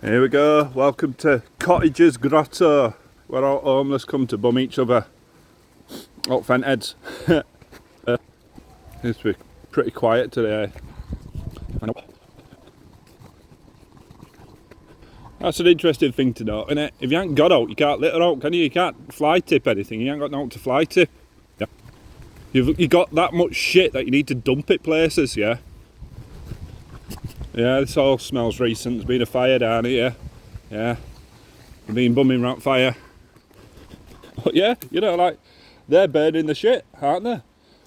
Here we go, welcome to Cottager's Grotto, where all homeless come to bum each other. Oh, fent heads. Seems to be pretty quiet today. That's an interesting thing to note, isn't it? If you ain't got out, you can't litter out, can you? You can't fly tip anything, you ain't got nothing to fly tip. Yeah. You got that much shit that you need to dump it places, yeah? Yeah, this all smells recent. There's been a fire down here. Yeah. I've been bumming around fire. But yeah, you know, like, they're burning the shit, aren't they?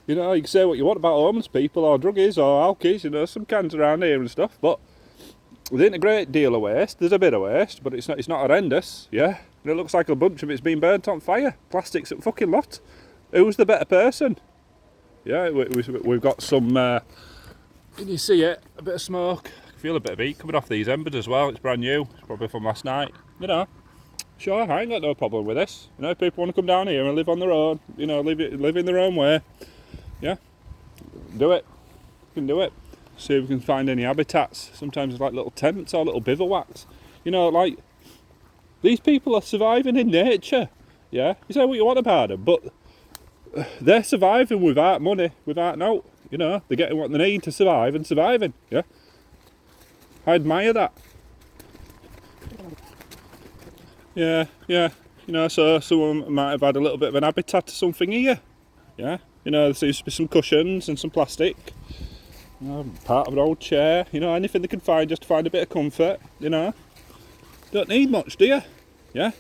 You know, you can say what you want about homeless people or druggies or alkies, you know, some cans around here and stuff, but there ain't a great deal of waste. There's a bit of waste, but it's not horrendous, yeah? And it looks like a bunch of it's been burnt on fire. Plastic's a fucking lot. Who's the better person? Yeah, we've got some... can you see it? A bit of smoke. I can feel a bit of heat coming off these embers as well. It's brand new. It's probably from last night. You know, sure, I ain't got no problem with this. You know, if people want to come down here and live on their own, you know, live in their own way, yeah, do it. You can do it. See if we can find any habitats. Sometimes it's like little tents or little bivouacs. You know, like, these people are surviving in nature, yeah? You say what you want about them, but they're surviving without money, without note. You know, they're getting what they need to survive and surviving, yeah? I admire that. Yeah, you know, so someone might have had a little bit of an habitat or something here, yeah? You know, there seems to be some cushions and some plastic, you know, part of an old chair, you know, anything they can find just to find a bit of comfort, you know? Don't need much, do you? Yeah?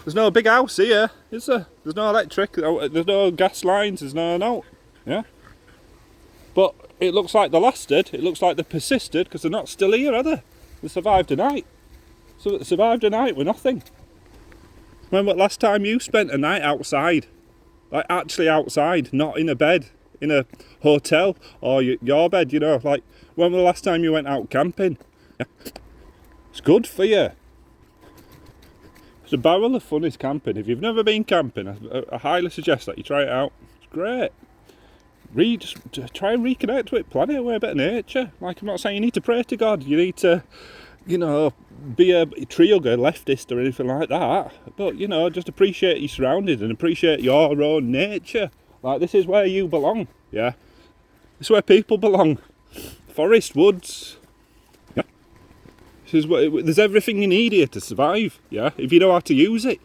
There's no big house here, is there? There's no electric, there's no gas lines, there's no, yeah? But it looks like they lasted, it looks like they persisted, because they're not still here, are they? They survived a night. So they survived a night with nothing. Remember last time you spent a night outside? Like actually outside, not in a bed, in a hotel, or your bed, you know, like, when was the last time you went out camping? It's good for you. It's a barrel of fun is camping. If you've never been camping, I highly suggest that you try it out. It's great. Just try and reconnect with it, plan it away a bit of nature. Like, I'm not saying you need to pray to God, you need to, you know, be a tree hugger, leftist or anything like that, but, you know, just appreciate your surroundings and appreciate your own nature. Like, this is where you belong, yeah? This is where people belong. Forest, woods, yeah? There's everything you need here to survive, yeah? If you know how to use it,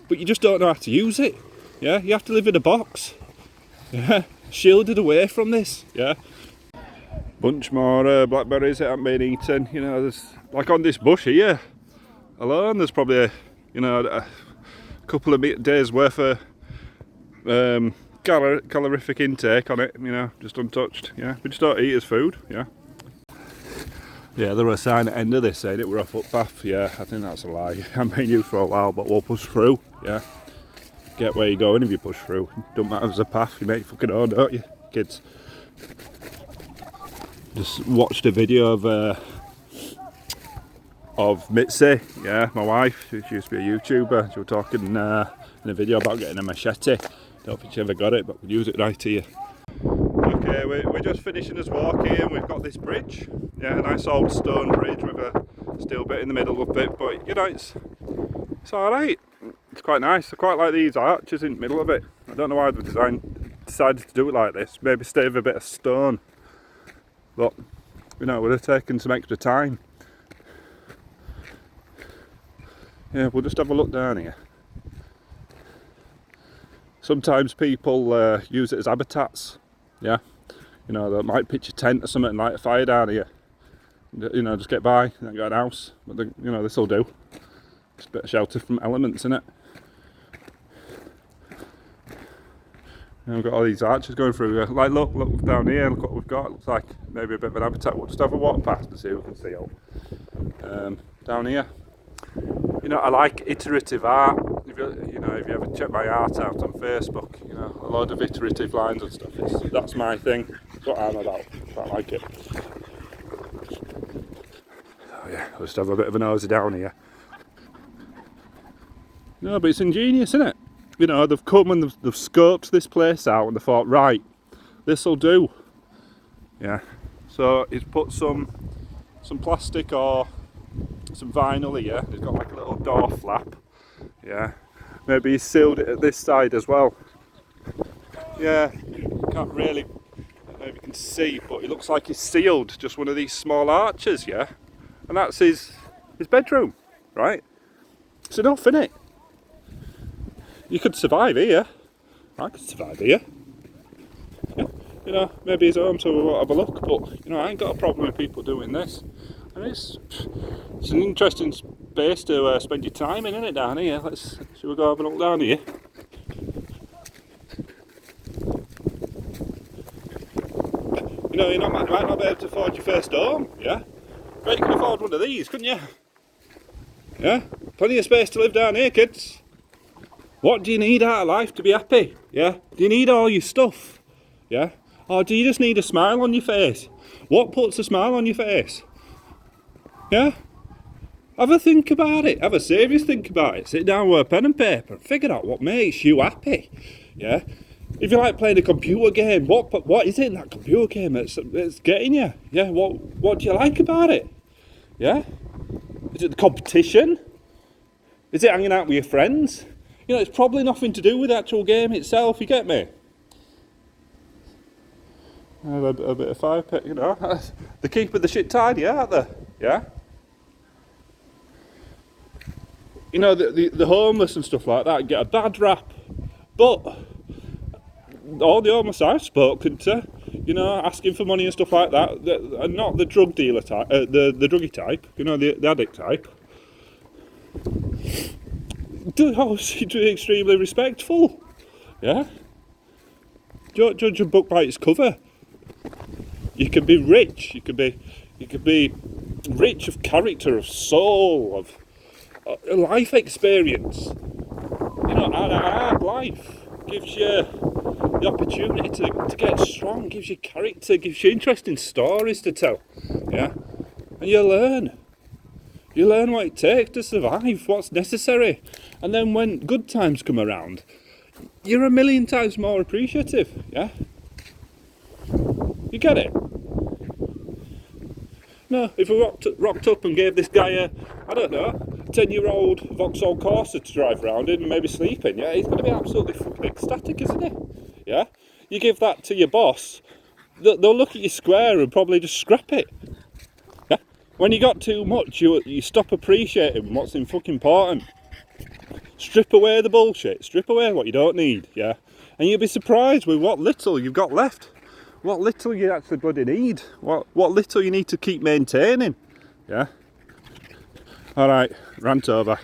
but you just don't know how to use it, yeah? You have to live in a box, yeah? Shielded away from this, yeah? Bunch more blackberries that haven't been eaten, you know, there's, like on this bush here alone, there's probably, you know, a couple of days worth of calorific intake on it, you know, just untouched, yeah? We just don't eat as food, yeah? Yeah, there was a sign at the end of this saying it were a footpath, yeah, I think that's a lie. I haven't been used for a while, but we'll push through, yeah? Get where you're going if you push through. Don't matter if there's a path, you make your fucking own, don't you, kids? Just watched a video of Mitzi, yeah, my wife. She used to be a YouTuber. She was talking in a video about getting a machete. Don't think she ever got it, but we'll use it right here. Okay, we're just finishing this walk here, and we've got this bridge. Yeah, a nice old stone bridge with a steel bit in the middle of it, but you know, it's alright. It's quite nice. I quite like these arches in the middle of it. I don't know why the design decided to do it like this. Maybe stay with a bit of stone. But, you know, we'd have taken some extra time. Yeah, we'll just have a look down here. Sometimes people use it as habitats. Yeah, you know, they might pitch a tent or something and light a fire down here. You know, just get by, not got an house. But, you know, this will do. Just a bit of shelter from elements, innit? And we've got all these arches going through. Like, look down here, look what we've got. Looks like maybe a bit of an habitat. We'll just have a walk past and see if we can see out. Down here. You know, I like iterative art. If you ever check my art out on Facebook, you know, a load of iterative lines and stuff. That's my thing. That's what I'm about. I like it. Oh yeah, I'll just have a bit of a nosy down here. No, but it's ingenious, isn't it? You know, they've come and they've scoped this place out and they thought, right, this'll do. Yeah. So he's put some plastic or some vinyl here. He's got like a little door flap. Yeah. Maybe he's sealed it at this side as well. Yeah, can't really, maybe you can see, but it looks like he's sealed just one of these small arches, yeah? And that's his bedroom, right? It's enough, innit? You could survive here. I could survive here. Yeah. You know, maybe he's home so we won't have a look, but, you know, I ain't got a problem with people doing this. And it's an interesting space to spend your time in, isn't it, down here? Shall we go have a look down here? You know, you might not be able to afford your first home, yeah? But you can afford one of these, couldn't you? Yeah? Plenty of space to live down here, kids. What do you need out of life to be happy? Yeah? Do you need all your stuff? Yeah? Or do you just need a smile on your face? What puts a smile on your face? Yeah? Have a think about it. Have a serious think about it. Sit down with a pen and paper and figure out what makes you happy. Yeah? If you like playing a computer game, what is it in that computer game that's getting you? Yeah? What do you like about it? Yeah? Is it the competition? Is it hanging out with your friends? You know, it's probably nothing to do with the actual game itself, you get me? A bit of fire pit, you know. They keep the shit tidy, aren't they? Yeah? You know, the homeless and stuff like that get a bad rap. But all the homeless I've spoken to, you know, asking for money and stuff like that, are not the drug dealer type, the druggy type, you know, the addict type. They're extremely respectful. Yeah? Don't judge a book by its cover. You can be rich. You could be rich of character, of soul, of life experience. You know, a hard life gives you the opportunity to get strong, gives you character, gives you interesting stories to tell. Yeah? And you learn. You learn what it takes to survive, what's necessary. And then when good times come around, you're a million times more appreciative, yeah? You get it? No, if we rocked up and gave this guy a, I don't know, 10-year-old Vauxhall Corsa to drive around in and maybe sleep in, yeah, he's going to be absolutely fucking ecstatic, isn't he? Yeah? You give that to your boss, they'll look at you square and probably just scrap it. Yeah? When you got too much, you stop appreciating what's fucking important. Strip away the bullshit, strip away what you don't need, yeah? And you'll be surprised with what little you've got left. What little you actually bloody need. What little you need to keep maintaining. Yeah? Alright, rant over.